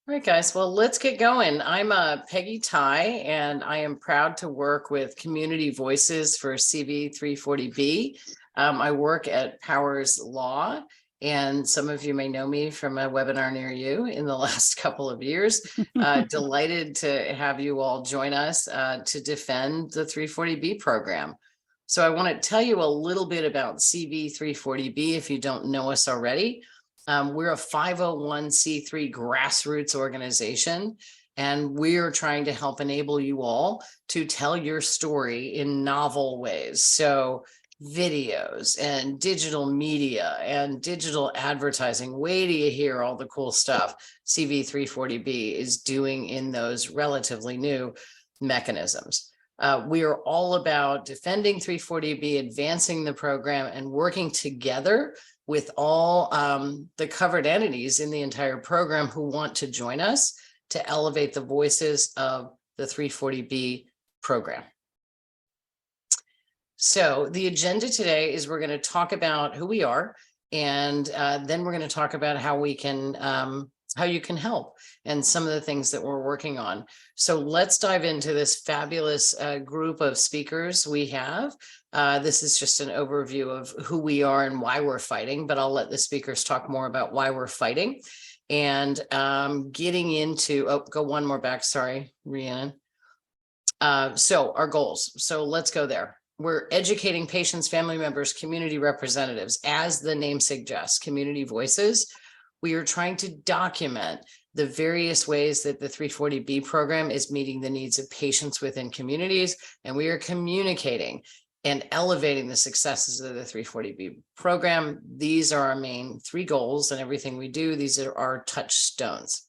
All right, guys. Well, let's get going. I'm Peggy Ty, and I am proud to work with Community Voices for CV 340B. I work at Powers Law, and some of you may know me from a webinar near you in the last couple of years. Delighted to have you all join us to defend the 340B program. So I want to tell you a little bit about CV 340B if you don't know us already. We're a 501c3 grassroots organization, and we're trying to help enable you all to tell your story in novel ways. So videos and digital media and digital advertising. Wait till you hear all the cool stuff CV340B is doing in those relatively new mechanisms. We are all about defending 340B, advancing the program, and working together with all the covered entities in the entire program who want to join us to elevate the voices of the 340B program. So the agenda today is we're going to talk about who we are, and then we're going to talk about how we can how you can help and some of the things that we're working on. So let's dive into this fabulous group of speakers we have. This is just an overview of who we are and why we're fighting, but I'll let the speakers talk more about why we're fighting and getting into, oh, go one more back. Sorry, Rhiannon. So our goals. So let's go there. We're educating patients, family members, community representatives, as the name suggests, community voices. We are trying to document the various ways that the 340B program is meeting the needs of patients within communities, and we are communicating and elevating the successes of the 340B program. These are our main three goals, and everything we do, these are our touchstones.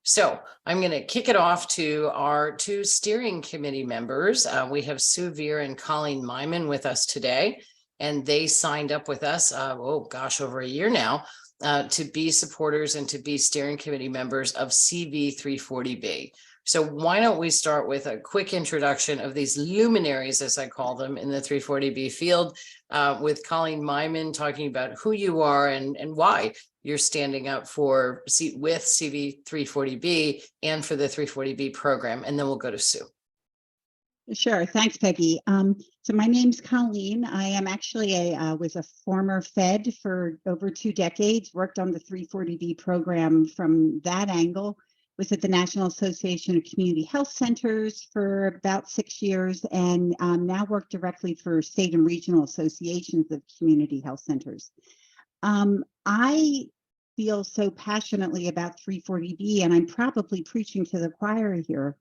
So I'm going to kick it off to our two steering committee members. We have Sue Veer and Colleen Myman with us today, and they signed up with us, oh gosh, over a year now, to be supporters and to be steering committee members of CV 340B. So why don't we start with a quick introduction of these luminaries, as I call them, in the 340B field, with Colleen Myman talking about who you are and why you're standing up for with CV 340B and for the 340B program. And then we'll go to Sue. Sure. Thanks, Peggy. So my name's Colleen. I am actually was a former Fed for over 2 decades, worked on the 340B program from that angle, was at the National Association of Community Health Centers for about 6 years, and now work directly for state and regional associations of community health centers. I feel so passionately about 340B, and I'm probably preaching to the choir here,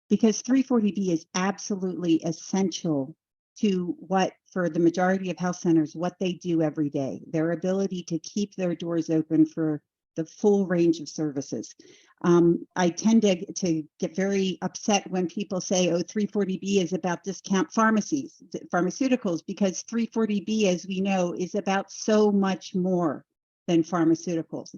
because 340B is absolutely essential to what, for the majority of health centers, what they do every day, their ability to keep their doors open for the full range of services. I tend to get very upset when people say, oh, 340B is about discount pharmaceuticals, because 340B, as we know, is about so much more than pharmaceuticals.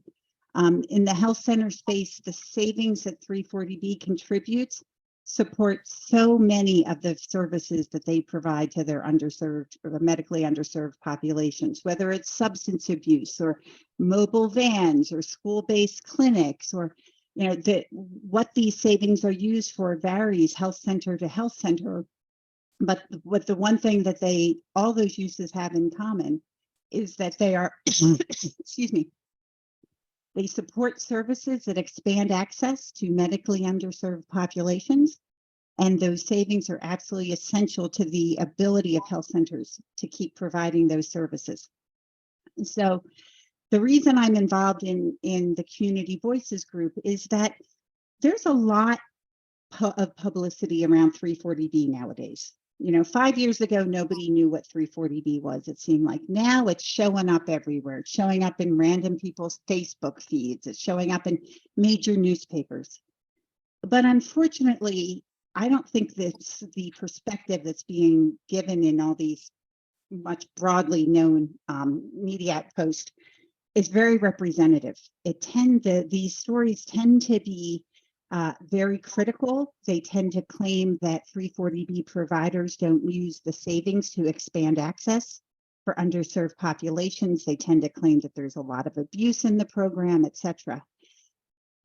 In the health center space, the savings that 340B contributes support so many of the services that they provide to their underserved or medically underserved populations, whether it's substance abuse or mobile vans or school-based clinics, or what these savings are used for varies health center to health center. But what the one thing that all those uses have in common is that they are, excuse me, they support services that expand access to medically underserved populations, and those savings are absolutely essential to the ability of health centers to keep providing those services. So the reason I'm involved in the Community Voices group is that there's a lot of publicity around 340B nowadays. 5 years ago, nobody knew what 340B was, it seemed like. Now it's showing up everywhere. It's showing up in random people's Facebook feeds. It's showing up in major newspapers. But unfortunately, I don't think that's the perspective that's being given in all these much broadly known media posts is very representative. These stories tend to be very critical. They tend to claim that 340B providers don't use the savings to expand access for underserved populations. They tend to claim that there's a lot of abuse in the program, et cetera.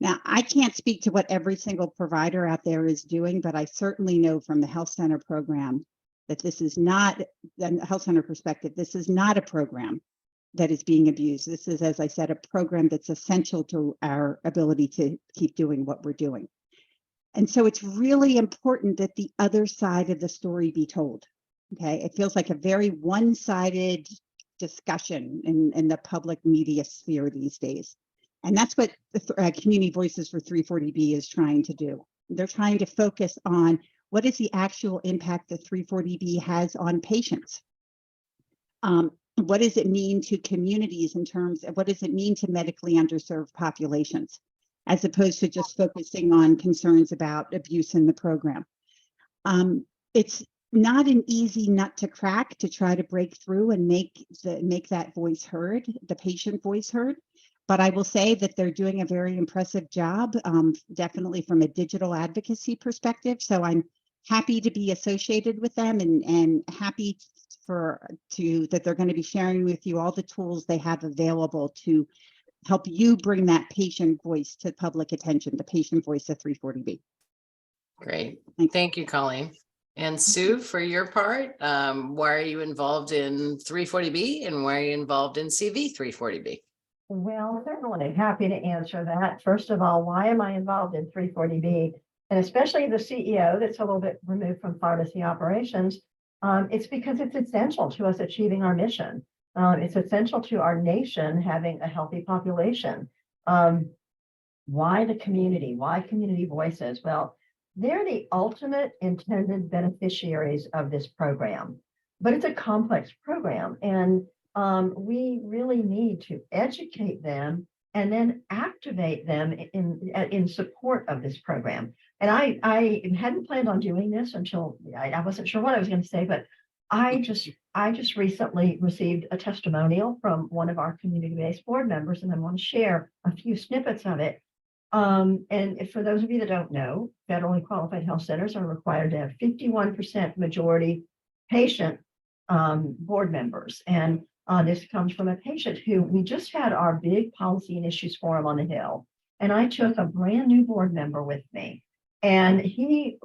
Now, I can't speak to what every single provider out there is doing, but I certainly know from the health center program that this is not, the health center perspective, this is not a program that is being abused. This is, as I said, a program that's essential to our ability to keep doing what we're doing. And so it's really important that the other side of the story be told. Okay, it feels like a very one-sided discussion in the public media sphere these days. And that's what the Community Voices for 340B is trying to do. They're trying to focus on what is the actual impact that 340B has on patients. What does it mean to communities in terms of what does it mean to medically underserved populations, as opposed to just focusing on concerns about abuse in the program. It's not an easy nut to crack to try to break through and make that voice heard, the patient voice heard. But I will say that they're doing a very impressive job, definitely from a digital advocacy perspective. So I'm happy to be associated with them and happy that they're going to be sharing with you all the tools they have available to help you bring that patient voice to public attention, the patient voice of 340B. Great. Thank you, Colleen. And Sue, for your part, why are you involved in 340B and why are you involved in CV 340B? Well, certainly happy to answer that. First of all, why am I involved in 340B? And especially the CEO that's a little bit removed from pharmacy operations. It's because it's essential to us achieving our mission. It's essential to our nation having a healthy population. Why the community? Why community voices? Well, they're the ultimate intended beneficiaries of this program, but it's a complex program. And we really need to educate them and then activate them in support of this program. And I hadn't planned on doing this until I wasn't sure what I was going to say, but I just recently received a testimonial from one of our community-based board members, and I want to share a few snippets of it. And for those of you that don't know, federally qualified health centers are required to have 51% majority patient board members. And this comes from a patient who we just had our big policy and issues forum on the Hill. And I took a brand new board member with me. And he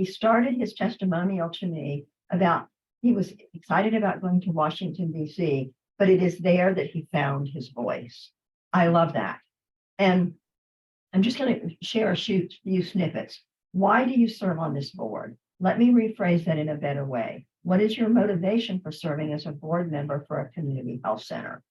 started his testimonial to me about, he was excited about going to Washington, D.C., but it is there that he found his voice. I love that. And I'm just going to share a few snippets. Why do you serve on this board? Let me rephrase that in a better way. What is your motivation for serving as a board member for a community health center?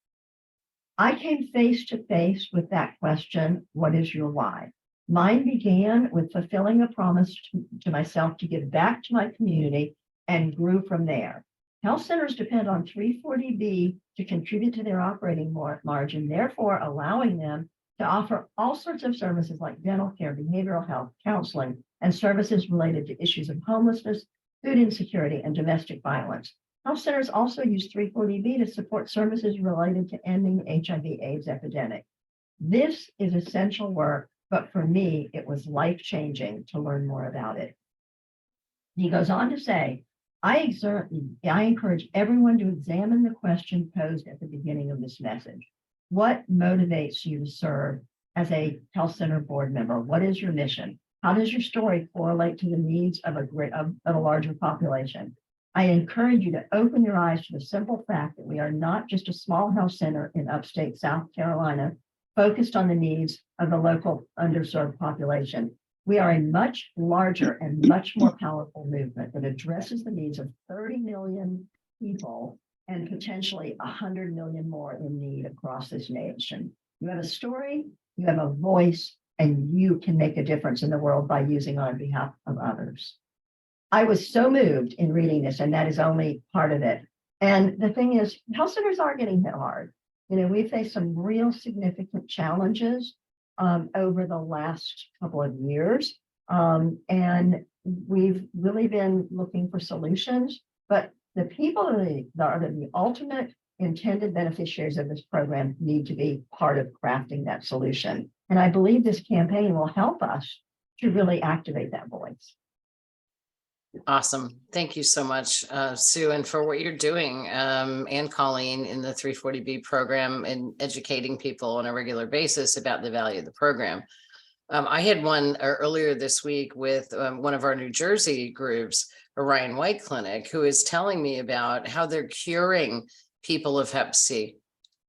I came face to face with that question, what is your why? Mine began with fulfilling a promise to myself to give back to my community and grew from there. Health centers depend on 340B to contribute to their operating margin, therefore allowing them to offer all sorts of services like dental care, behavioral health, counseling, and services related to issues of homelessness, food insecurity, and domestic violence. Health centers also use 340B to support services related to ending HIV/AIDS epidemic. This is essential work, but for me, it was life-changing to learn more about it. He goes on to say, I encourage everyone to examine the question posed at the beginning of this message. What motivates you to serve as a health center board member? What is your mission? How does your story correlate to the needs of a larger population? I encourage you to open your eyes to the simple fact that we are not just a small health center in upstate South Carolina focused on the needs of the local underserved population. We are a much larger and much more powerful movement that addresses the needs of 30 million people and potentially 100 million more in need across this nation. You have a story, you have a voice, and you can make a difference in the world by using on behalf of others. I was so moved in reading this, and that is only part of it. And the thing is, health centers are getting hit hard. You know, we face some real significant challenges over the last couple of years. And we've really been looking for solutions, but the people that are the ultimate intended beneficiaries of this program need to be part of crafting that solution. And I believe this campaign will help us to really activate that voice. Awesome. Thank you so much, Sue, and for what you're doing, and Colleen in the 340B program and educating people on a regular basis about the value of the program. I had one earlier this week with one of our New Jersey groups, Orion White Clinic, who is telling me about how they're curing people of Hep C.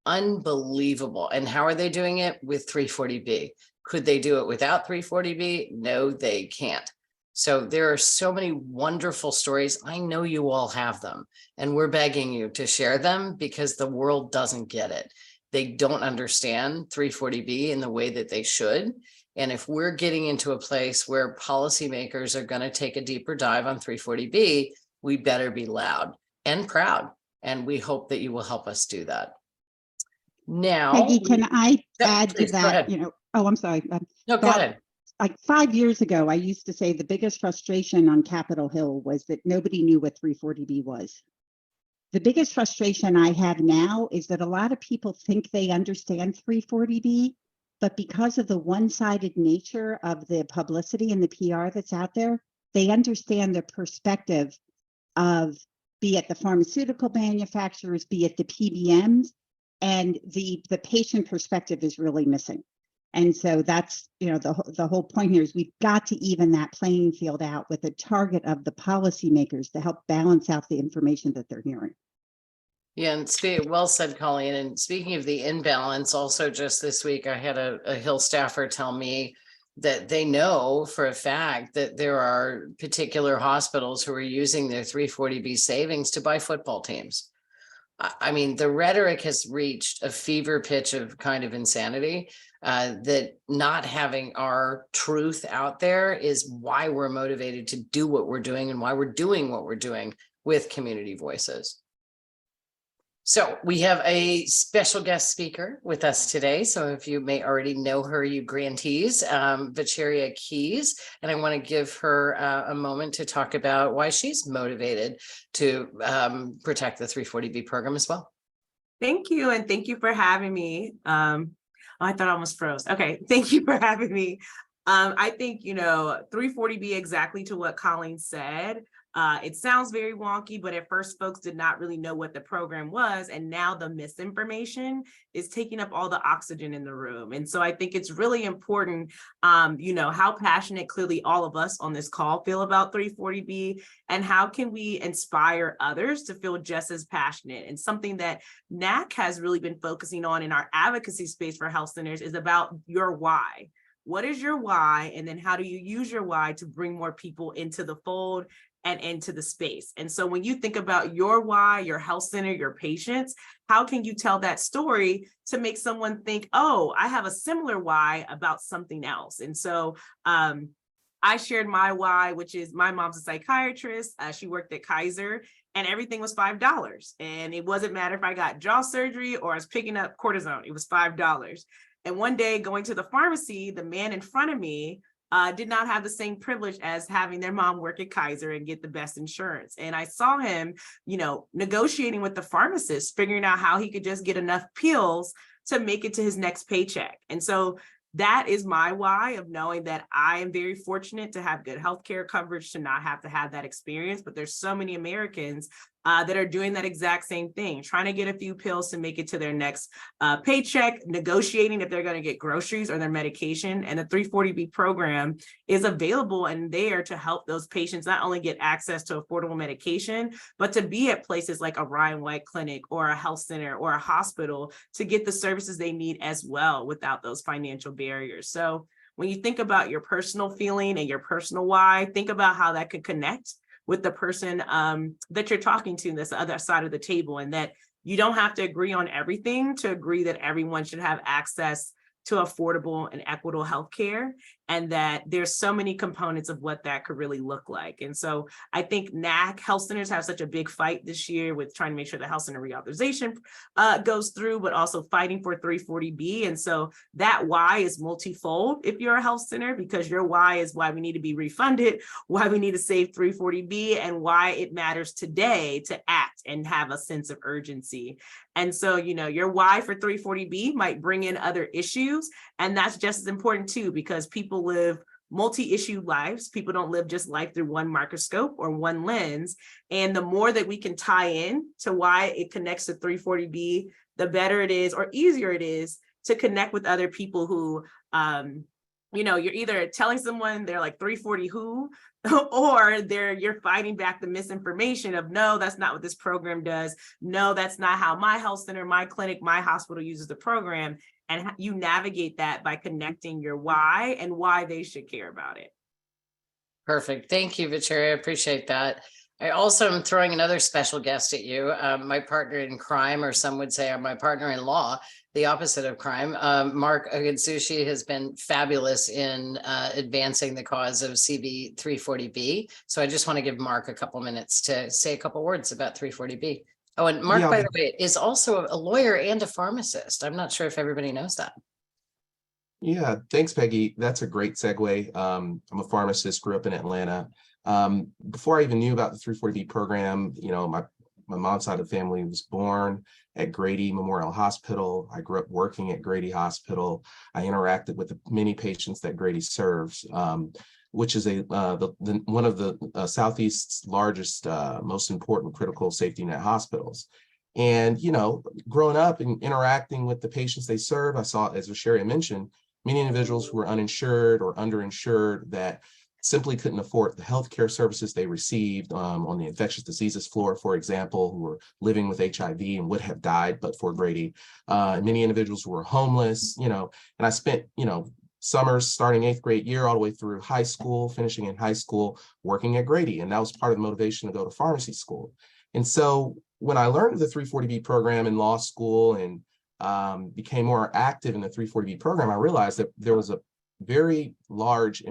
Unbelievable. And how are they doing it? With 340B. Could they do it without 340B? No, they can't. So there are so many wonderful stories. I know you all have them, and we're begging you to share them because the world doesn't get it. They don't understand 340B in the way that they should. And if we're getting into a place where policymakers are going to take a deeper dive on 340B, we better be loud and proud. And we hope that you will help us do that. Now, Peggy, can I add please, to go that? ahead. Oh, I'm sorry. No, go ahead. Like 5 years ago, I used to say the biggest frustration on Capitol Hill was that nobody knew what 340B was. The biggest frustration I have now is that a lot of people think they understand 340B, but because of the one-sided nature of the publicity and the PR that's out there, they understand the perspective of, be it the pharmaceutical manufacturers, be it the PBMs, and the patient perspective is really missing. And so that's, the whole point here is we've got to even that playing field out with a target of the policymakers to help balance out the information that they're hearing. Yeah, and well said, Colleen. And speaking of the imbalance, also just this week, I had a Hill staffer tell me that they know for a fact that there are particular hospitals who are using their 340B savings to buy football teams. I mean, the rhetoric has reached a fever pitch of kind of insanity, that not having our truth out there is why we're motivated to do what we're doing and why we're doing what we're doing with community voices. So we have a special guest speaker with us today. So if you may already know her, you grantees, Vacheria Keys, and I want to give her a moment to talk about why she's motivated to protect the 340B program as well. Thank you. And thank you for having me. I thought I almost froze. Okay. Thank you for having me. I think, 340B, exactly to what Colleen said. It sounds very wonky, but at first folks did not really know what the program was. And now the misinformation is taking up all the oxygen in the room. And so I think it's really important, how passionate clearly all of us on this call feel about 340B, and how can we inspire others to feel just as passionate. And something that NAC has really been focusing on in our advocacy space for health centers is about your why. What is your why? And then how do you use your why to bring more people into the fold and into the space? And so when you think about your why, your health center, your patients, how can you tell that story to make someone think, oh, I have a similar why about something else? And so I shared my why, which is my mom's a psychiatrist. She worked at Kaiser, and everything was $5. And it wasn't matter if I got jaw surgery or I was picking up cortisone, it was $5. And one day going to the pharmacy, the man in front of me did not have the same privilege as having their mom work at Kaiser and get the best insurance. And I saw him, negotiating with the pharmacist, figuring out how he could just get enough pills to make it to his next paycheck. And so that is my why, of knowing that I am very fortunate to have good healthcare coverage, to not have to have that experience. But there's so many Americans that are doing that exact same thing, trying to get a few pills to make it to their next paycheck, negotiating if they're going to get groceries or their medication. And the 340B program is available and there to help those patients not only get access to affordable medication, but to be at places like Orion White Clinic or a health center or a hospital to get the services they need as well without those financial barriers. So when you think about your personal feeling and your personal why, think about how that could connect with the person that you're talking to, this other side of the table, and that you don't have to agree on everything to agree that everyone should have access to affordable and equitable healthcare, and that there's so many components of what that could really look like. And so I think NAC health centers have such a big fight this year with trying to make sure the health center reauthorization goes through, but also fighting for 340B. And so that why is multifold if you're a health center, because your why is why we need to be refunded, why we need to save 340B, and why it matters today to act and have a sense of urgency. And so, your why for 340B might bring in other issues. And that's just as important too, because people live multi-issue lives. People don't live just life through one microscope or one lens. And the more that we can tie in to why it connects to 340B, the better it is, or easier it is to connect with other people who, you're either telling someone they're like 340 who, or you're fighting back the misinformation of, no, that's not what this program does. No, that's not how my health center, my clinic, my hospital uses the program. And you navigate that by connecting your why and why they should care about it. Perfect. Thank you, Victoria. I appreciate that. I also am throwing another special guest at you, my partner in crime, or some would say my partner in law, the opposite of crime. Mark Ogunsushi has been fabulous in advancing the cause of CB 340B. So I just want to give Mark a couple minutes to say a couple words about 340B. Oh, and Mark, by the way, is also a lawyer and a pharmacist. I'm not sure if everybody knows that. Yeah, thanks, Peggy. That's a great segue. I'm a pharmacist, grew up in Atlanta. Before I even knew about the 340B program, my mom's side of the family was born at Grady Memorial Hospital. I grew up working at Grady Hospital. I interacted with the many patients that Grady serves, which is one of the Southeast's largest, most important critical safety net hospitals. And, growing up and interacting with the patients they serve, I saw, as Sherry mentioned, many individuals who were uninsured or underinsured that simply couldn't afford the healthcare services they received on the infectious diseases floor, for example, who were living with HIV and would have died but for Grady. Many individuals who were homeless, and I spent, summers starting 8th grade year all the way through high school, finishing in high school, working at Grady. And that was part of the motivation to go to pharmacy school. And so when I learned of the 340B program in law school and became more active in the 340B program, I realized that there was a very large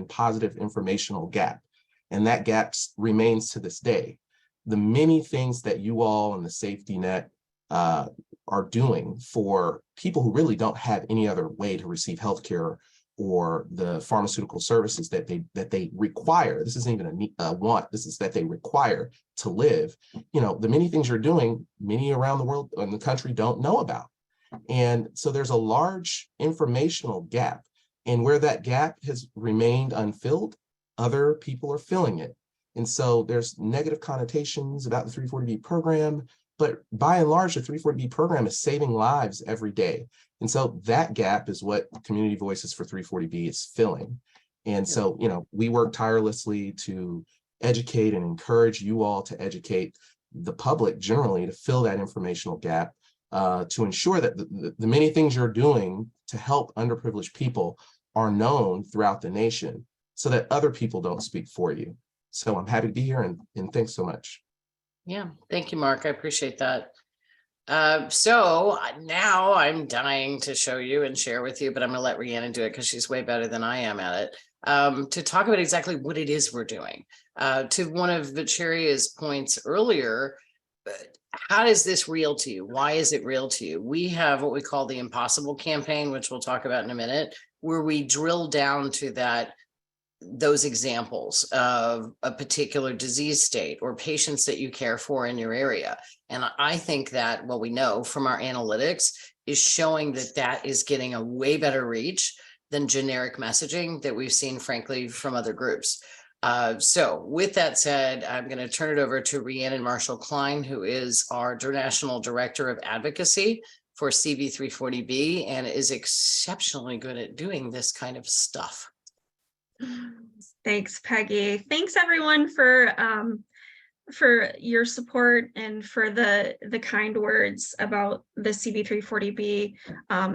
positive informational gap. And that gap remains to this day. The many things that you all in the safety net are doing for people who really don't have any other way to receive healthcare or the pharmaceutical services that they require. This isn't even a want, this is that they require to live. The many things you're doing, many around the world and the country don't know about. And so there's a large informational gap. And where that gap has remained unfilled, other people are filling it. And so there's negative connotations about the 340B program, but by and large, the 340B program is saving lives every day. And so that gap is what Community Voices for 340B is filling. And so, we work tirelessly to educate and encourage you all to educate the public generally to fill that informational gap, to ensure that the many things you're doing to help underprivileged people are known throughout the nation so that other people don't speak for you. So I'm happy to be here and thanks so much. Yeah, thank you, Mark. I appreciate that. So now I'm dying to show you and share with you, but I'm going to let Rhiannon do it because she's way better than I am at it, to talk about exactly what it is we're doing. To one of Victoria's points earlier, how is this real to you? Why is it real to you? We have what we call the Impossible campaign, which we'll talk about in a minute, where we drill down to those examples of a particular disease state or patients that you care for in your area. And I think that what we know from our analytics is showing that is getting a way better reach than generic messaging that we've seen, frankly, from other groups. So with that said, I'm going to turn it over to Rhiannon Marshall-Klein, who is our National Director of Advocacy for CB340B and is exceptionally good at doing this kind of stuff. Thanks, Peggy. Thanks everyone for your support and for the kind words about the CB340B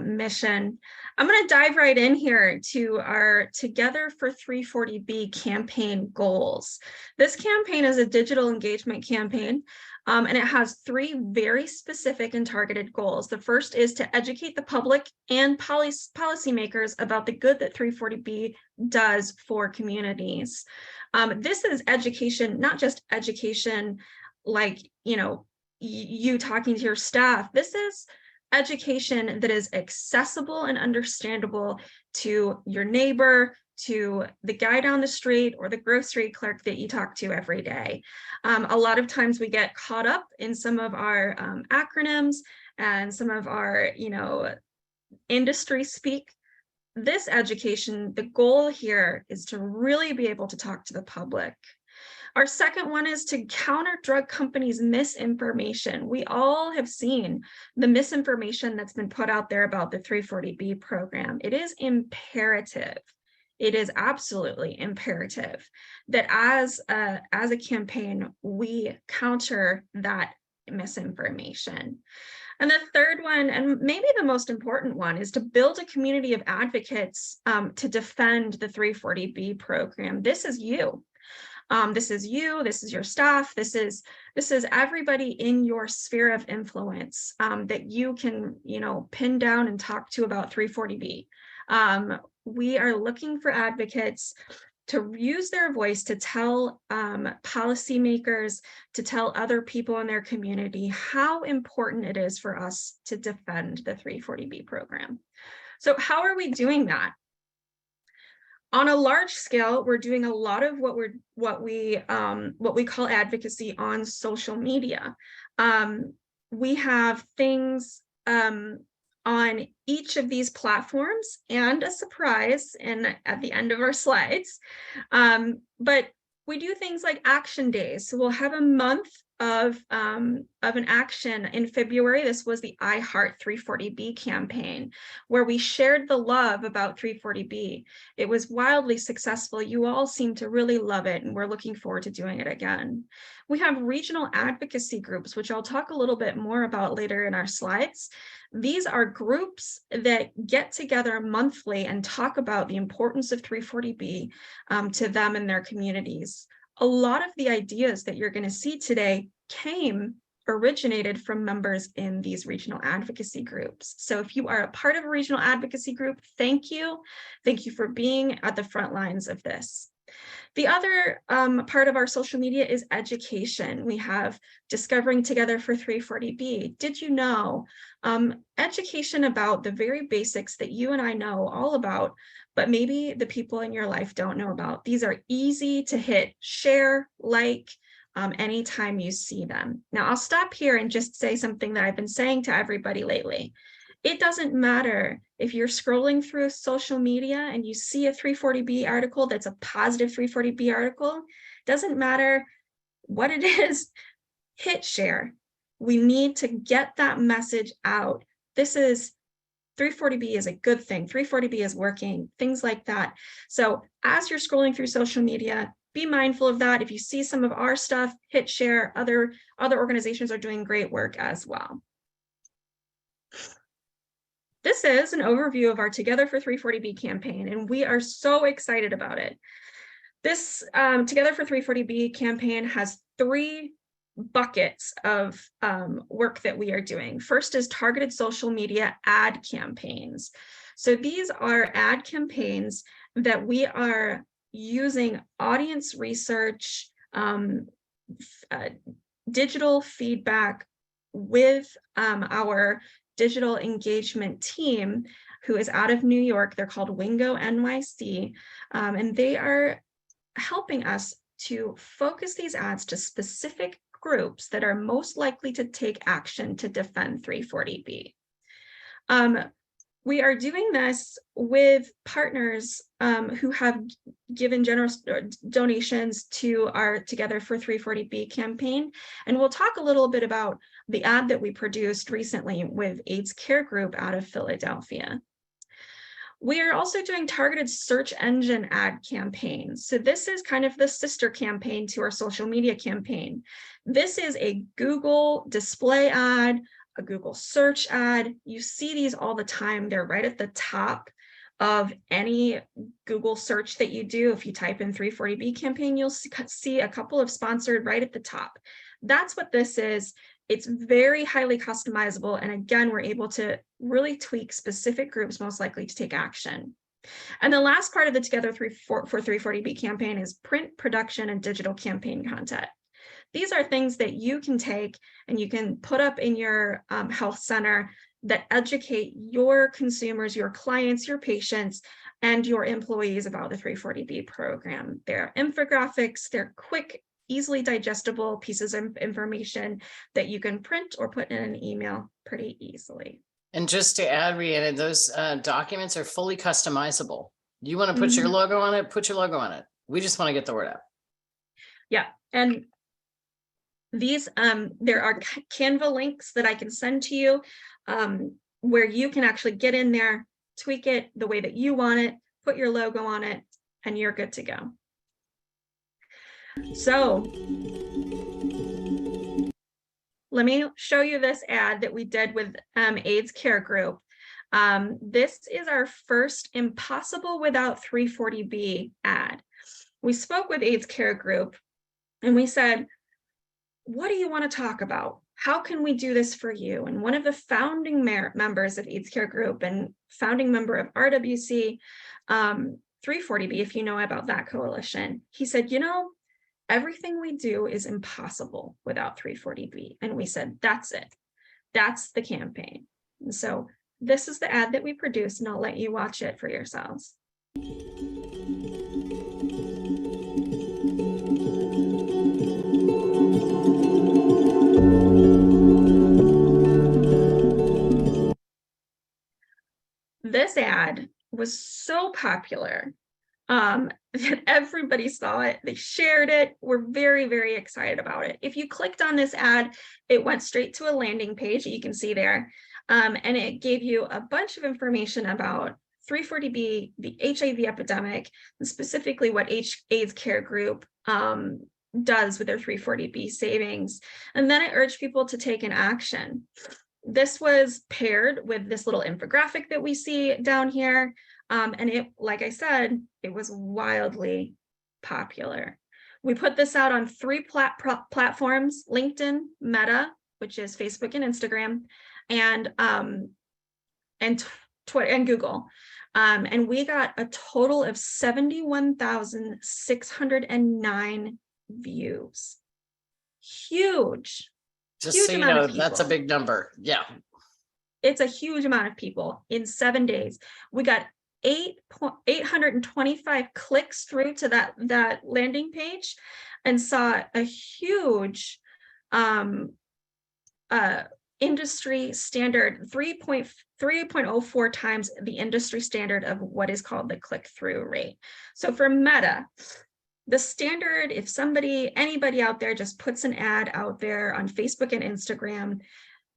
mission. I'm going to dive right in here to our Together for 340B campaign goals. This campaign is a digital engagement campaign, and it has 3 very specific and targeted goals. The first is to educate the public and policymakers about the good that 340B does for communities. This is education, not just education like, you talking to your staff. This is education that is accessible and understandable to your neighbor, to the guy down the street or the grocery clerk that you talk to every day. A lot of times we get caught up in some of our acronyms and some of our, industry speak this education, the goal here is to really be able to talk to the public. Our second one is to counter drug companies' misinformation. We all have seen the misinformation that's been put out there about the 340B program. It is imperative. It is absolutely imperative that as a campaign, we counter that misinformation. And the third one, and maybe the most important one, is to build a community of advocates to defend the 340B program. This is you. This is you, this is your staff, this is everybody in your sphere of influence that you can, pin down and talk to about 340B. We are looking for advocates to use their voice to tell policymakers, to tell other people in their community how important it is for us to defend the 340B program. So how are we doing that? On a large scale, we're doing a lot of what we call advocacy on social media. We have things on each of these platforms, and a surprise at the end of our slides. But we do things like action days. So we'll have a month of an action in February. This was the I Heart 340B campaign, where we shared the love about 340B. It was wildly successful. You all seem to really love it, and we're looking forward to doing it again. We have regional advocacy groups, which I'll talk a little bit more about later in our slides. These are groups that get together monthly and talk about the importance of 340B to them and their communities. A lot of the ideas that you're going to see today originated from members in these regional advocacy groups. So if you are a part of a regional advocacy group, thank you. Thank you for being at the front lines of this. The other part of our social media is education. We have Discovering Together for 340B. Did you know? Education about the very basics that you and I know all about, but maybe the people in your life don't know about. These are easy to hit share, like, anytime you see them. Now I'll stop here and just say something that I've been saying to everybody lately. It doesn't matter if you're scrolling through social media and you see a 340B article that's a positive 340B article. Doesn't matter what it is, hit share. We need to get that message out. 340B is a good thing. 340B is working, things like that. So as you're scrolling through social media, be mindful of that. If you see some of our stuff, hit share. Other organizations are doing great work as well. This is an overview of our Together for 340B campaign, and we are so excited about it. This Together for 340B campaign has 3 buckets of work that we are doing. First is targeted social media ad campaigns. So these are ad campaigns that we are using audience research, digital feedback with our digital engagement team, who is out of New York. They're called Wingo NYC, and they are helping us to focus these ads to specific groups that are most likely to take action to defend 340B. We are doing this with partners who have given generous donations to our Together for 340B campaign. And we'll talk a little bit about the ad that we produced recently with AIDS Care Group out of Philadelphia. We are also doing targeted search engine ad campaigns. So this is kind of the sister campaign to our social media campaign. This is a Google display ad, a Google search ad. You see these all the time. They're right at the top of any Google search that you do. If you type in 340B campaign, you'll see a couple of sponsored right at the top. That's what this is. It's very highly customizable. And again, we're able to really tweak specific groups most likely to take action. And the last part of the Together for 340B campaign is print, production, and digital campaign content. These are things that you can take and you can put up in your health center that educate your consumers, your clients, your patients, and your employees about the 340B program. They're infographics, they're quick, easily digestible pieces of information that you can print or put in an email pretty easily. And just to add, Rhiannon, those documents are fully customizable. You want to put your Mhm. logo on it, put your logo on it. We just want to get the word out. Yeah, and these there are Canva links that I can send to you, where you can actually get in there, tweak it the way that you want it, put your logo on it, and you're good to go. So let me show you this ad that we did with AIDS Care Group. This is our first Impossible Without 340B ad. We spoke with AIDS Care Group and we said, what do you want to talk about? How can we do this for you? And one of the founding members of AIDS Care Group and founding member of RWC 340B, if you know about that coalition, he said, you know, everything we do is impossible without 340B. And we said, that's it. That's the campaign. And so this is the ad that we produced, and I'll let you watch it for yourselves. This ad was so popular that everybody saw it. They shared it. We're very, very excited about it. If you clicked on this ad, it went straight to a landing page that you can see there. And it gave you a bunch of information about 340B, the HIV epidemic, and specifically what AIDS Care Group does with their 340B savings. And then it urged people to take an action. This was paired with this little infographic that we see down here. And it, like I said, it was wildly popular. We put this out on 3 platforms: LinkedIn, Meta, which is Facebook and Instagram, and Twitter and Google. And we got a total of 71,609 views. Huge. Just Huge so you amount know, of that's a people. big number. Yeah. It's a huge amount of people in 7 days. We got 825 clicks through to that landing page and saw a huge industry standard, 3.04 times the industry standard of what is called the click-through rate. So for Meta, the standard, if anybody out there just puts an ad out there on Facebook and Instagram,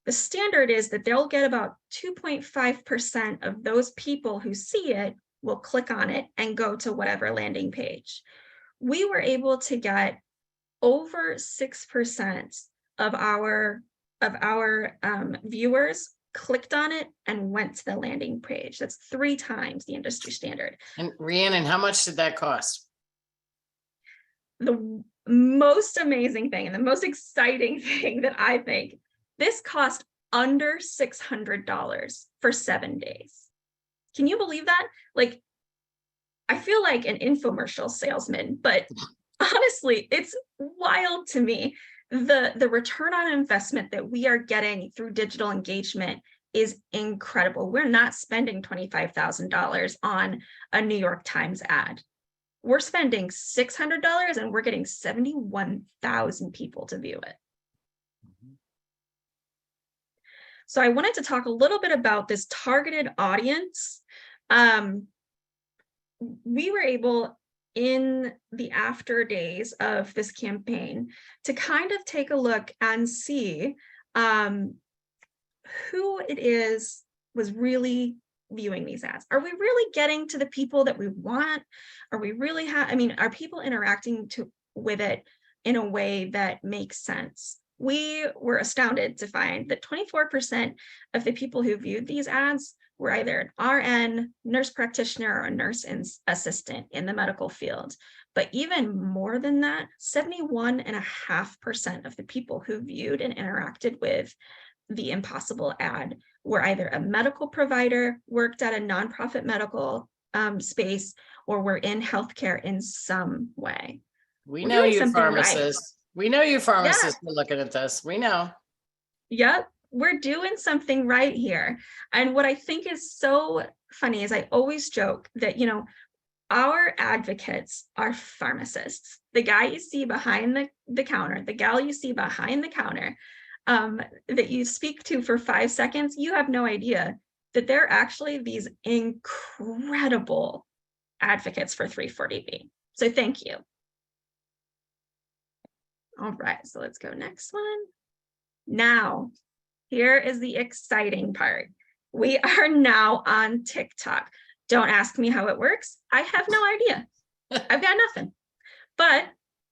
the standard is that they'll get about 2.5% of those people who see it will click on it and go to whatever landing page. We were able to get over 6% of our viewers clicked on it and went to the landing page. That's 3 times the industry standard. And Rhiannon, how much did that cost? The most amazing thing and the most exciting thing that I think, this cost under $600 for 7 days. Can you believe that? Like, I feel like an infomercial salesman, but honestly, it's wild to me. The return on investment that we are getting through digital engagement is incredible. We're not spending $25,000 on a New York Times ad. We're spending $600 and we're getting 71,000 people to view it. So I wanted to talk a little bit about this targeted audience. We were able, in the after days of this campaign, to kind of take a look and see who it was really viewing these ads. Are we really getting to the people that we want? Are we really are people interacting with it in a way that makes sense? We were astounded to find that 24% of the people who viewed these ads were either an RN, nurse practitioner, or a nurse assistant in the medical field. But even more than that, 71.5% of the people who viewed and interacted with the Impossible ad were either a medical provider, worked at a nonprofit medical space, or were in healthcare in some way. We know you pharmacists. We know you pharmacists are looking at this. We know. Yep, we're doing something right here. And what I think is so funny is I always joke that, our advocates are pharmacists. The guy you see behind the counter, the gal you see behind the counter, that you speak to for 5 seconds, you have no idea that they're actually these incredible advocates for 340B. So thank you. All right, so let's go next one. Now, here is the exciting part. We are now on TikTok. Don't ask me how it works. I have no idea. I've got nothing, but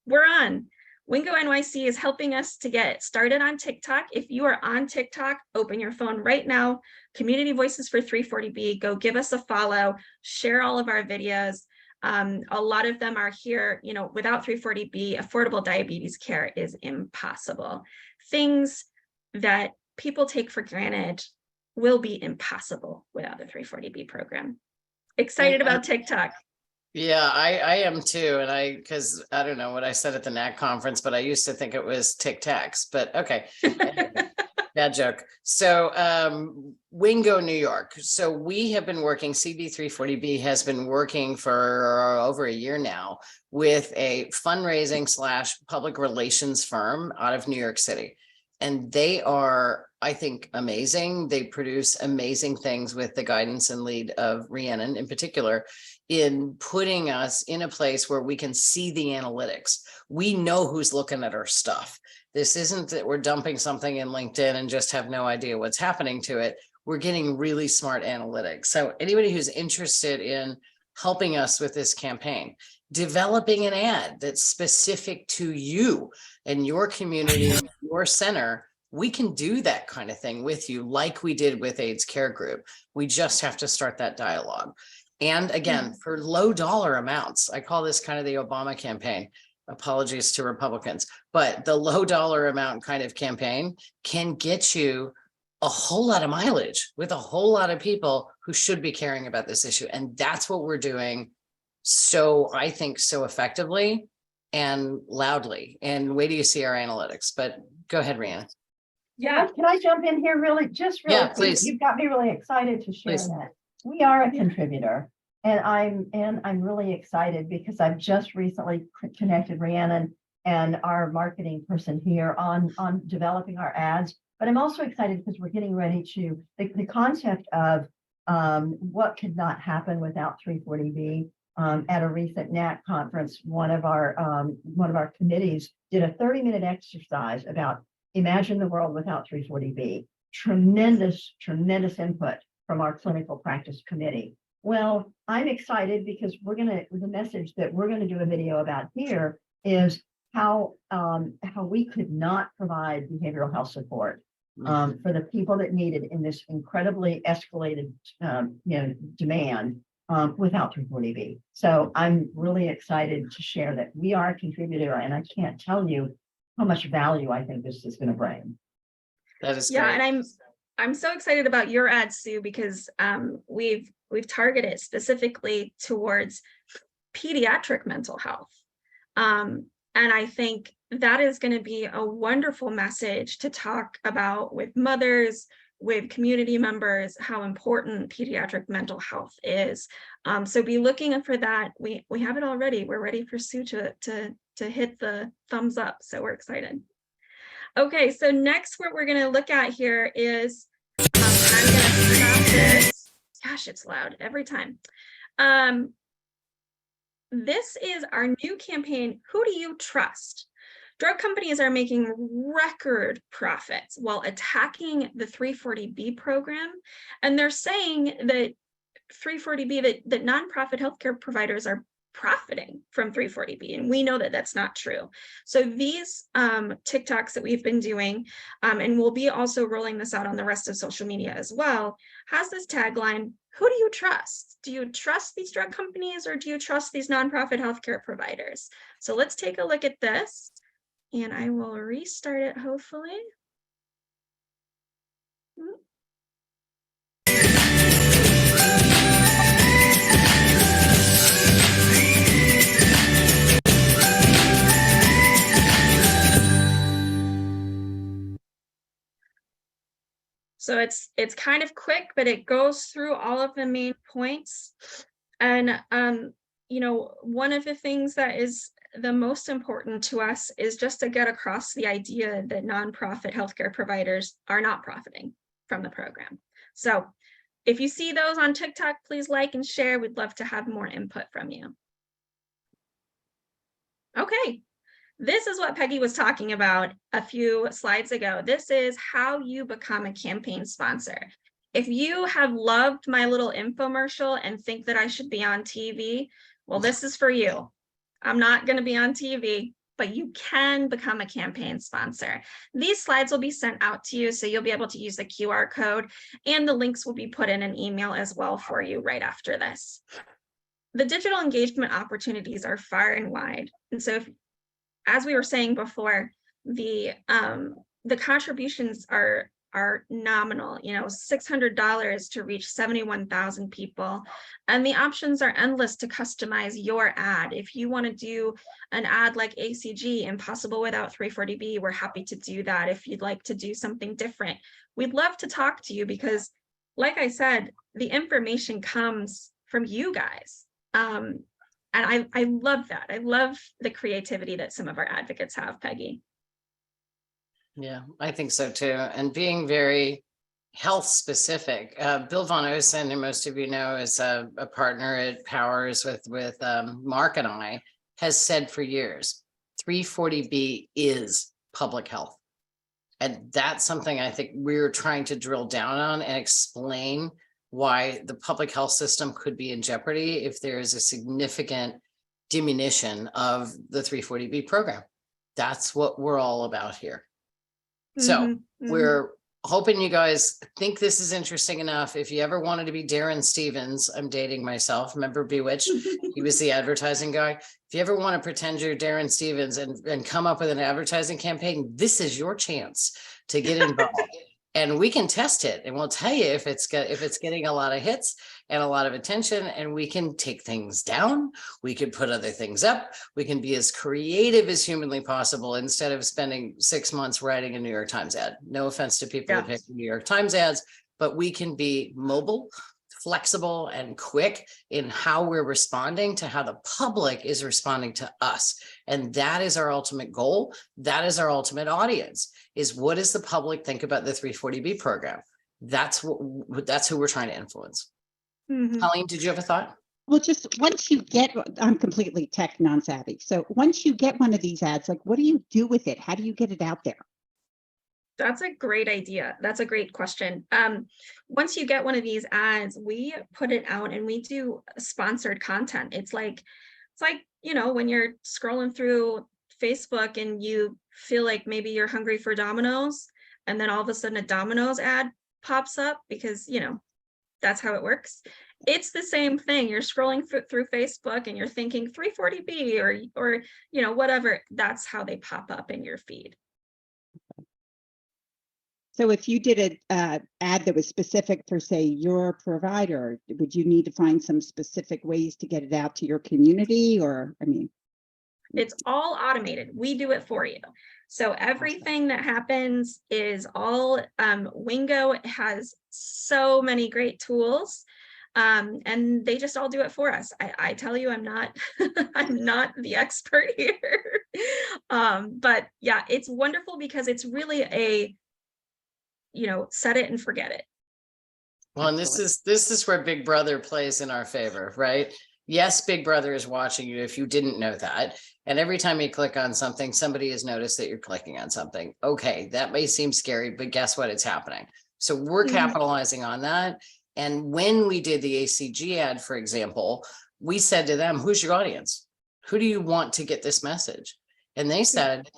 we're on. Wingo NYC is helping us to get started on TikTok. If you are on TikTok, open your phone right now, Community Voices for 340B, go give us a follow, share all of our videos. A lot of them are here, you know, without 340B, affordable diabetes care is impossible. Things that people take for granted will be impossible without the 340B program. Excited about TikTok. Yeah, I am too. And because I don't know what I said at the NAC conference, but I used to think it was Tic Tacs, but okay. Anyway, bad joke. So Wingo, New York. So we have been working, CB340B has been working for over a year now with a fundraising / public relations firm out of New York City. And they are, I think, amazing. They produce amazing things with the guidance and lead of Rhiannon in particular, in putting us in a place where we can see the analytics. We know who's looking at our stuff. This isn't that we're dumping something in LinkedIn and just have no idea what's happening to it. We're getting really smart analytics. So anybody who's interested in helping us with this campaign, developing an ad that's specific to you and your community, your center, we can do that kind of thing with you like we did with AIDS Care Group. We just have to start that dialogue. And again, for low dollar amounts, I call this kind of the Obama campaign. Apologies to Republicans, but the low dollar amount kind of campaign can get you a whole lot of mileage with a whole lot of people who should be caring about this issue. And that's what we're doing. So I think so effectively and loudly. And wait till you see our analytics, but go ahead, Rhiannon. Yeah, can I jump in here really, just really quick? Please. You've got me really excited to share Please. that. We are a contributor, and I'm really excited because I've just recently connected Rhiannon and our marketing person here on developing our ads. But I'm also excited because we're getting ready to the concept of what could not happen without 340B. At a recent NAC conference, one of our committees did a 30-minute exercise about imagine the world without 340B. Tremendous input from our clinical practice committee. Well, I'm excited because the message that we're gonna do a video about here is how we could not provide behavioral health support for the people that need it in this incredibly escalated demand without 340B. So I'm really excited to share that we are a contributor, and I can't tell you how much value I think this is going to bring. That is Yeah, great. and I'm so excited about your ad, Sue, because we've targeted specifically towards pediatric mental health. And I think that is going to be a wonderful message to talk about with mothers, with community members, how important pediatric mental health is. So be looking for that. We have it already. We're ready for Sue to hit the thumbs up. So we're excited. Okay, so next what we're going to look at here is, I'm going to stop this. Gosh, it's loud every time. This is our new campaign, Who Do You Trust? Drug companies are making record profits while attacking the 340B program. And they're saying that 340B, that nonprofit healthcare providers are profiting from 340B. And we know that that's not true. So these TikToks that we've been doing, and we'll be also rolling this out on the rest of social media as well, has this tagline, who do you trust? Do you trust these drug companies or do you trust these nonprofit healthcare providers? So let's take a look at this. And I will restart it, hopefully. So it's kind of quick, but it goes through all of the main points. And one of the things that is the most important to us is just to get across the idea that nonprofit healthcare providers are not profiting from the program. So if you see those on TikTok, please like and share. We'd love to have more input from you. Okay, this is what Peggy was talking about a few slides ago. This is how you become a campaign sponsor. If you have loved my little infomercial and think that I should be on TV, well, this is for you. I'm not going to be on TV, but you can become a campaign sponsor. These slides will be sent out to you, so you'll be able to use the QR code, and the links will be put in an email as well for you right after this. The digital engagement opportunities are far and wide. And so as we were saying before, the contributions are nominal, $600 to reach 71,000 people. And the options are endless to customize your ad. If you want to do an ad like ACG, Impossible Without 340B, we're happy to do that. If you'd like to do something different, we'd love to talk to you because, like I said, the information comes from you guys. And I love that. I love the creativity that some of our advocates have, Peggy. Yeah, I think so too. And being very health specific. Bill Von Osen, and most of you know, is a partner at Powers with Mark and I, has said for years, 340B is public health. And that's something I think we're trying to drill down on and explain why the public health system could be in jeopardy if there is a significant diminution of the 340B program. That's what we're all about here. So we're hoping you guys think this is interesting enough. If you ever wanted to be Darren Stevens, I'm dating myself, remember Bewitched? He was the advertising guy. If you ever want to pretend you're Darren Stevens and come up with an advertising campaign, this is your chance to get involved. And we can test it, and we'll tell you if it's getting a lot of hits and a lot of attention, and we can take things down. We can put other things up. We can be as creative as humanly possible instead of spending 6 months writing a New York Times ad. No offense to people who pick New York Times ads, but we can be mobile, flexible, and quick in how we're responding to how the public is responding to us. And that is our ultimate goal. That is our ultimate audience, is what does the public think about the 340B program? That's who we're trying to influence. Colleen, did you have a thought? Well, just once you get, I'm completely tech non-savvy. So once you get one of these ads, like, what do you do with it? How do you get it out there? That's a great idea. That's a great question. Once you get one of these ads, we put it out and we do sponsored content. It's like, when you're scrolling through Facebook and you feel like maybe you're hungry for Domino's, and then all of a sudden a Domino's ad pops up because, that's how it works. It's the same thing. You're scrolling through Facebook and you're thinking 340B or whatever. That's how they pop up in your feed. So if you did an ad that was specific for, say, your provider, would you need to find some specific ways to get it out to your community? Or, it's all automated. We do it for you. So everything that happens is all Wingo has so many great tools, and they just all do it for us. I tell you, I'm not I'm not the expert here, but yeah, it's wonderful because it's really a set it and forget it. Well, and this is where Big Brother plays in our favor, right? Yes, Big Brother is watching you if you didn't know that. And every time you click on something, somebody has noticed that you're clicking on something. Okay, that may seem scary, but guess what? It's happening. So we're capitalizing on that. And when we did the ACG ad, for example, we said to them, who's your audience? Who do you want to get this message? And they said,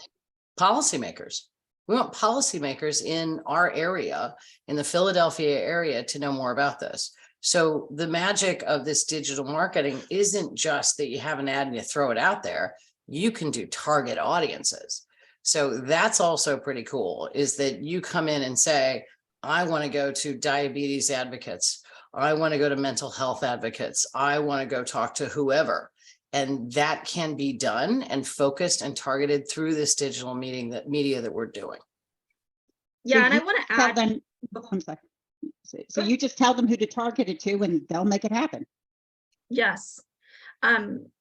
policymakers. We want policymakers in our area, in the Philadelphia area, to know more about this. So the magic of this digital marketing isn't just that you have an ad and you throw it out there. You can do target audiences. So that's also pretty cool, is that you come in and say, I want to go to diabetes advocates. I want to go to mental health advocates. I want to go talk to whoever. And that can be done and focused and targeted through this digital media that we're doing. Yeah, so and I want to add. I'm sorry. So you just tell them who to target it to and they'll make it happen. Yes.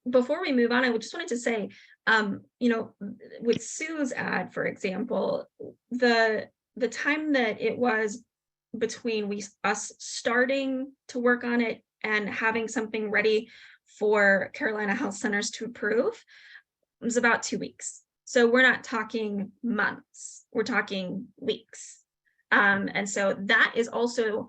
Before we move on, I just wanted to say, you know, with Sue's ad, for example, the time that it was between us starting to work on it and having something ready for Carolina Health Centers to approve was about 2 weeks. So we're not talking months, we're talking weeks. And so that is also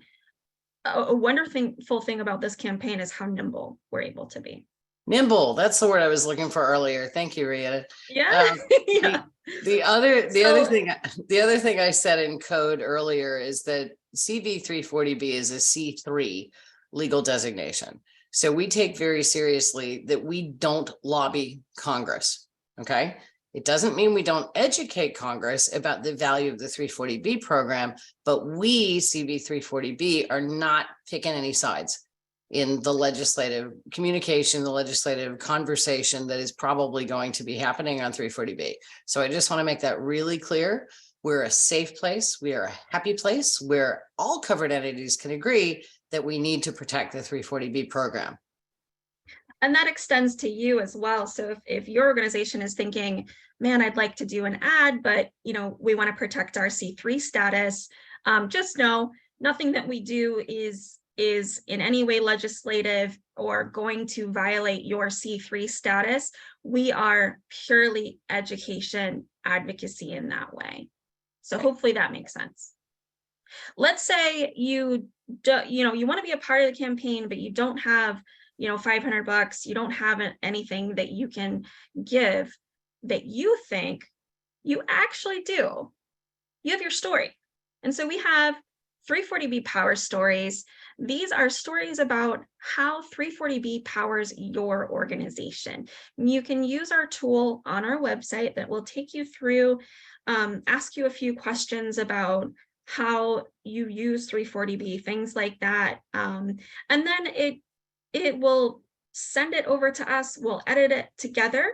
a wonderful thing about this campaign, is how nimble we're able to be. Nimble, that's the word I was looking for earlier. Thank you, Rita. Yeah. Yeah. The other So- thing I said in code earlier is that CV 340B is a C3 legal designation. So we take very seriously that we don't lobby Congress. Okay. It doesn't mean we don't educate Congress about the value of the 340B program, but we, CV 340B, are not picking any sides in the legislative communication, the legislative conversation that is probably going to be happening on 340B. So I just want to make that really clear. We're a safe place. We are a happy place where all covered entities can agree that we need to protect the 340B program. And that extends to you as well. So if your organization is thinking, man, I'd like to do an ad, but you know, we want to protect our C3 status, just know nothing that we do is in any way legislative or going to violate your C3 status. We are purely education advocacy in that way. So hopefully that makes sense. Let's say you want to be a part of the campaign, but you don't have $500, you don't have anything that you can give that you think you actually do. You have your story. And so we have 340B Power Stories. These are stories about how 340B powers your organization. You can use our tool on our website that will take you through, ask you a few questions about how you use 340B, things like that. And then it will send it over to us. We'll edit it together.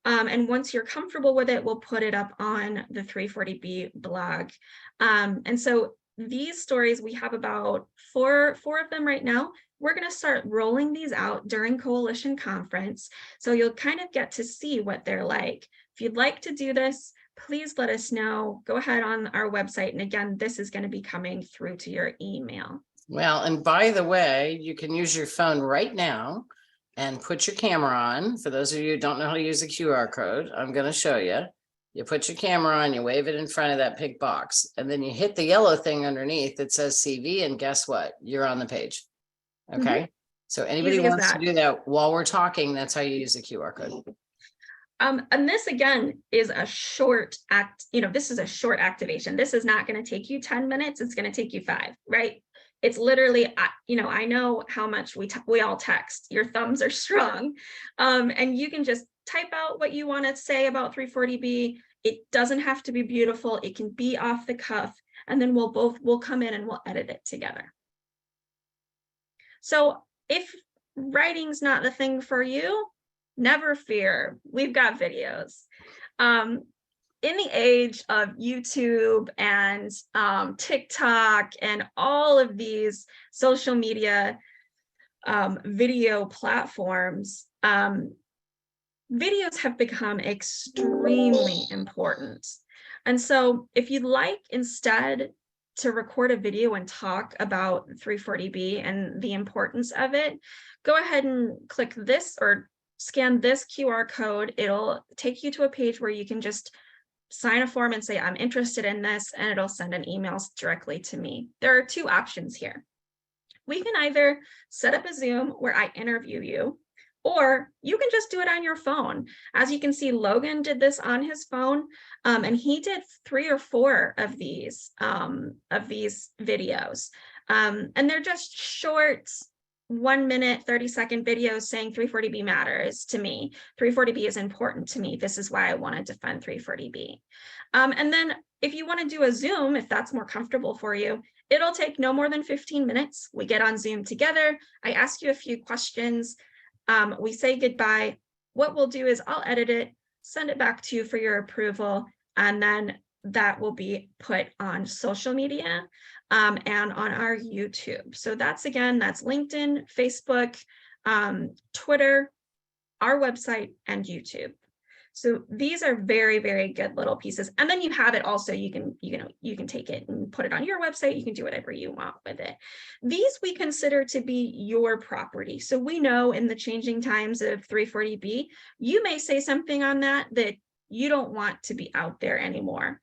And once you're comfortable with it, we'll put it up on the 340B blog. And so these stories, we have about four of them right now. We're going to start rolling these out during Coalition Conference. So you'll kind of get to see what they're like. If you'd like to do this, please let us know. Go ahead on our website. And again, this is going to be coming through to your email. Well, and by the way, you can use your phone right now and put your camera on. For those of you who don't know how to use the QR code, I'm going to show you. You put your camera on, you wave it in front of that pink box, and then you hit the yellow thing underneath that says CV, and guess what? You're on the page. Okay. So anybody Easy as wants to that. do that while we're talking, that's how you use the QR code. And this again is a short this is a short activation. This is not going to take you 10 minutes. It's going to take you 5, right? It's literally, I know how much we all text. Your thumbs are strong. And you can just type out what you want to say about 340B. It doesn't have to be beautiful. It can be off the cuff. And then we'll come in and we'll edit it together. So if writing's not the thing for you, never fear. We've got videos. In the age of YouTube and TikTok and all of these social media video platforms, videos have become extremely important. And so if you'd like instead to record a video and talk about 340B and the importance of it, go ahead and click this or scan this QR code. It'll take you to a page where you can just sign a form and say, I'm interested in this, and it'll send an email directly to me. There are 2 options here. We can either set up a Zoom where I interview you, or you can just do it on your phone. As you can see, Logan did this on his phone, and he did 3 or 4 of these videos. And they're just short 1 minute, 30-second videos saying 340B matters to me. 340B is important to me. This is why I want to defend 340B. And then if you want to do a Zoom, if that's more comfortable for you, it'll take no more than 15 minutes. We get on Zoom together. I ask you a few questions. We say goodbye. What we'll do is I'll edit it, send it back to you for your approval, and then that will be put on social media and on our YouTube. So that's LinkedIn, Facebook, Twitter, our website, and YouTube. So these are very, very good little pieces. And then you have it also, you can take it and put it on your website. You can do whatever you want with it. These we consider to be your property. So we know in the changing times of 340B, you may say something on that you don't want to be out there anymore.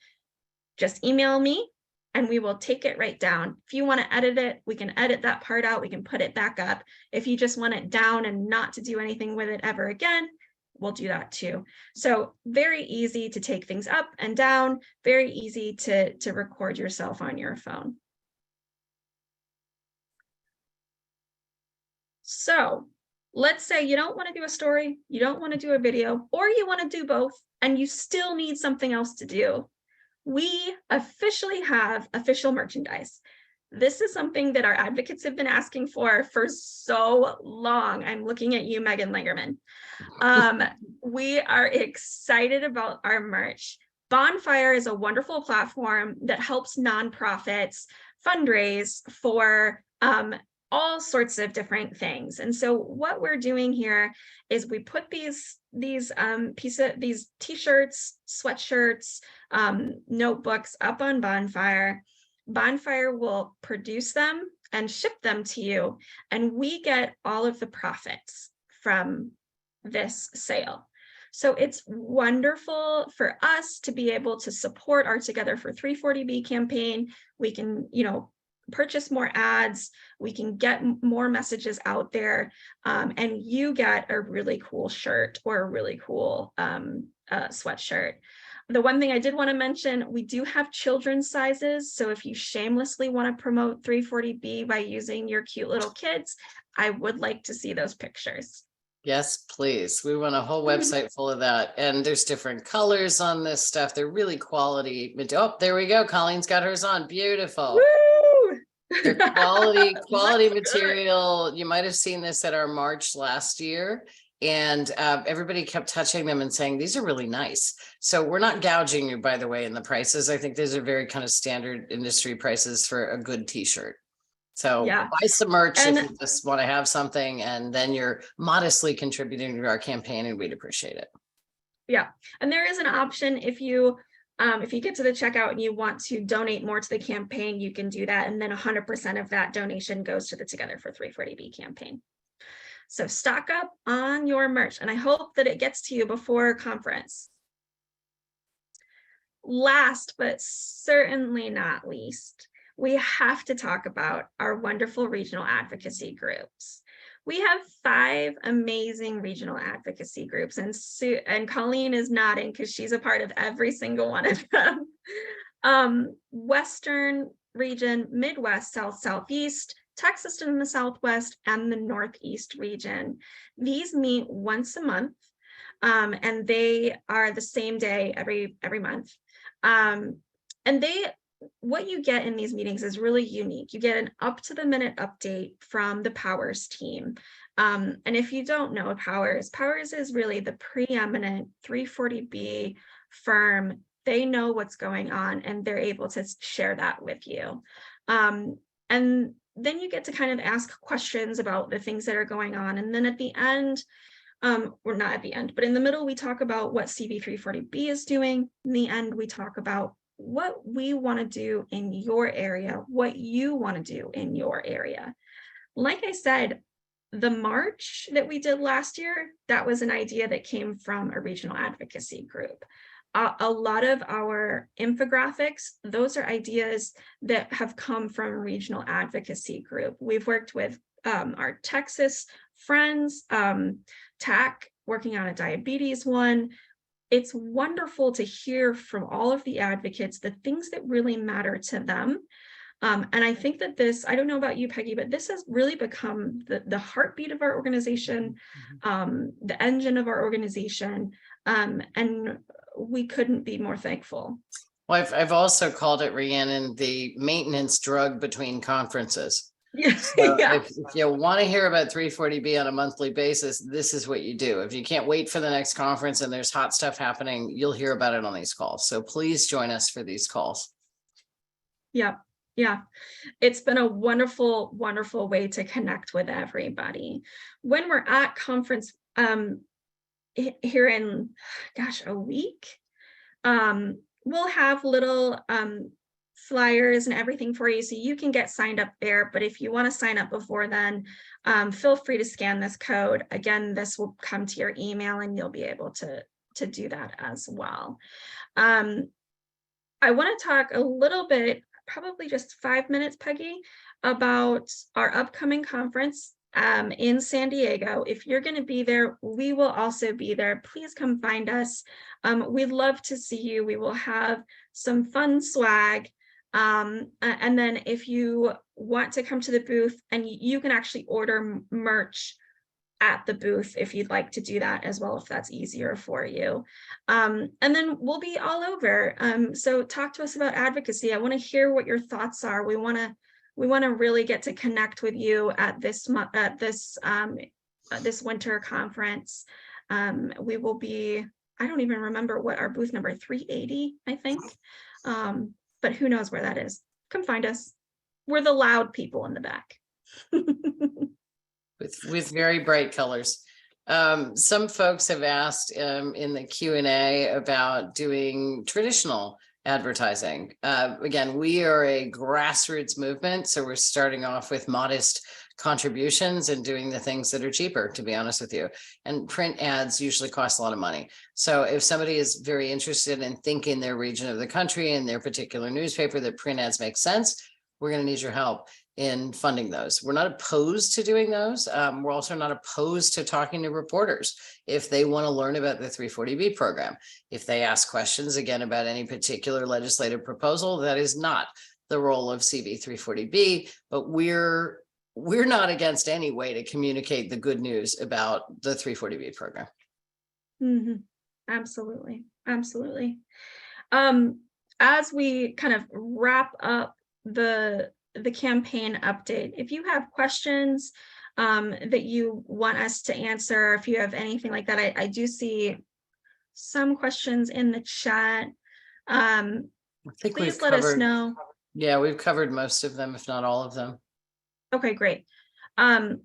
Just email me and we will take it right down. If you want to edit it, we can edit that part out. We can put it back up. If you just want it down and not to do anything with it ever again, we'll do that too. So very easy to take things up and down, very easy to record yourself on your phone. So let's say you don't want to do a story, you don't want to do a video, or you want to do both, and you still need something else to do. We officially have official merchandise. This is something that our advocates have been asking for so long. I'm looking at you, Megan Langerman. We are excited about our merch. Bonfire is a wonderful platform that helps nonprofits fundraise for all sorts of different things. And so what we're doing here is we put these t-shirts, sweatshirts, notebooks up on Bonfire. Bonfire will produce them and ship them to you, and we get all of the profits from this sale. So it's wonderful for us to be able to support our Together for 340B campaign. We can, purchase more ads, we can get more messages out there, and you get a really cool shirt or a really cool sweatshirt. The one thing I did want to mention, we do have children's sizes. So if you shamelessly want to promote 340B by using your cute little kids, I would like to see those pictures. Yes, please. We want a whole website full of that. And there's different colors on this stuff. They're really quality. Oh, there we go. Colleen's got hers on. Beautiful. Woo! They're quality Looks material. You might have seen this at our March last year. And everybody kept touching them and saying, these are really nice. So we're not gouging you, by the way, in the prices. I think these are very kind of standard industry prices for a good t-shirt. So Yeah. buy some merch And if you just want to have something, and then you're modestly contributing to our campaign, and we'd appreciate it. Yeah, and there is an option if you get to the checkout and you want to donate more to the campaign, you can do that, and then 100% of that donation goes to the Together for 340B campaign. So stock up on your merch, and I hope that it gets to you before conference. Last but certainly not least, we have to talk about our wonderful regional advocacy groups. We have 5 amazing regional advocacy groups, and Colleen is nodding because she's a part of every single one of them. Western region, Midwest, South, Southeast, Texas in the Southwest, and the Northeast region. These meet once a month, and they are the same day every month. And what you get in these meetings is really unique. You get an up-to-the-minute update from the Powers team. And if you don't know Powers is really the preeminent 340B firm. They know what's going on, and they're able to share that with you. And then you get to kind of ask questions about the things that are going on. And then at the end, or not at the end, but in the middle, we talk about what CB340B is doing. In the end, we talk about what we want to do in your area, what you want to do in your area. Like I said, the March that we did last year, that was an idea that came from a regional advocacy group. A lot of our infographics, those are ideas that have come from a regional advocacy group. We've worked with our Texas friends, TAC, working on a diabetes one. It's wonderful to hear from all of the advocates the things that really matter to them. And I think that this, I don't know about you, Peggy, but this has really become the heartbeat of our organization, the engine of our organization, and we couldn't be more thankful. Well, I've also called it, Rhiannon, the maintenance drug between conferences. So Yeah. if you want to hear about 340B on a monthly basis, this is what you do. If you can't wait for the next conference and there's hot stuff happening, you'll hear about it on these calls. So please join us for these calls. Yeah. Yeah, it's been a wonderful, wonderful way to connect with everybody. When we're at conference, here in, gosh, a week, we'll have little flyers and everything for you, so you can get signed up there. But if you want to sign up before then, feel free to scan this code. Again, this will come to your email and you'll be able to do that as well. I want to talk a little bit, probably just 5 minutes, Peggy, about our upcoming conference in San Diego. If you're going to be there, we will also be there. Please come find us. We'd love to see you. We will have some fun swag. And then if you want to come to the booth, and you can actually order merch at the booth if you'd like to do that as well, if that's easier for you. And then we'll be all over. So talk to us about advocacy. I want to hear what your thoughts are. We want to really get to connect with you at this winter conference. We will be, I don't even remember what our booth number, 380, I think. But who knows where that is. Come find us. We're the loud people in the back. with very bright colors. Some folks have asked in the Q&A about doing traditional advertising. Again, we are a grassroots movement, so we're starting off with modest contributions and doing the things that are cheaper, to be honest with you. And print ads usually cost a lot of money. So if somebody is very interested in thinking their region of the country and their particular newspaper that print ads make sense, we're going to need your help in funding those. We're not opposed to doing those. We're also not opposed to talking to reporters if they want to learn about the 340B program. If they ask questions again about any particular legislative proposal, that is not the role of CB 340B, but we're not against any way to communicate the good news about the 340B program. Mm-hmm. Absolutely. Absolutely. As we kind of wrap up the campaign update, if you have questions that you want us to answer, if you have anything like that, I do see some questions in the chat. I think Please let us know. Yeah, we've covered most of them, if not all of them. Okay, great. I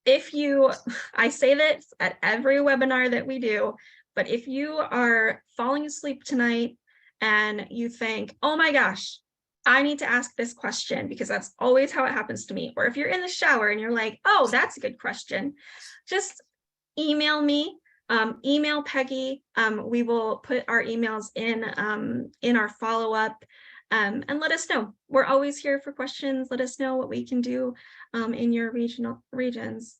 say this at every webinar that we do, but if you are falling asleep tonight and you think, oh my gosh, I need to ask this question, because that's always how it happens to me. Or if you're in the shower and you're like, oh, that's a good question, just email me, email Peggy. We will put our emails in our follow-up, and let us know. We're always here for questions. Let us know what we can do in your regions.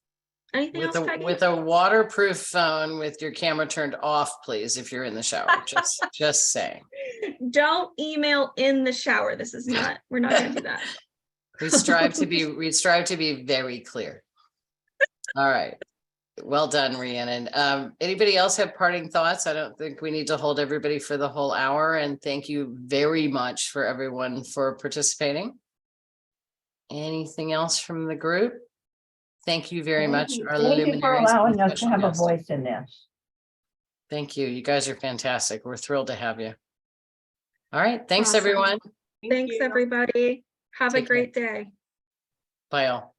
Anything else, Peggy? With a waterproof phone with your camera turned off, please, if you're in the shower. Just saying. Don't email in the shower. This is not, we're not going to do that. We strive to be very clear. All right. Well done, Rhiannon. Anybody else have parting thoughts? I don't think we need to hold everybody for the whole hour. And thank you very much for everyone for participating. Anything else from the group? Thank you very much. Thank you for allowing us to have a voice in this. Thank you. You guys are fantastic. We're thrilled to have you. All right. Thanks, Awesome. everyone. Thanks, everybody. Have a great day. Bye all.